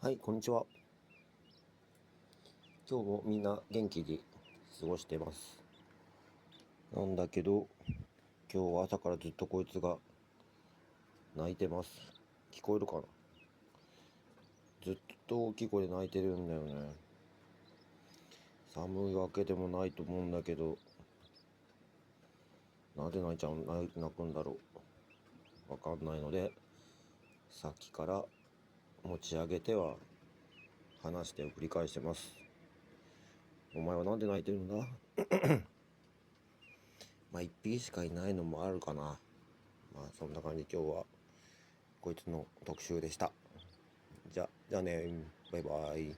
はい、こんにちは。今日もみんな元気に過ごしてます。なんだけど、今日は朝からずっとこいつが泣いてます。聞こえるかな？ずっと大きい声で泣いてるんだよね。寒いわけでもないと思うんだけど、なぜ泣くんだろう。わかんないので、さっきから持ち上げては話してを繰り返してます。お前はなんで泣いてるんだ？まあ一匹しかいないのもあるかな。まあそんな感じ。今日はこいつの特集でした。じゃあね、バイバイ。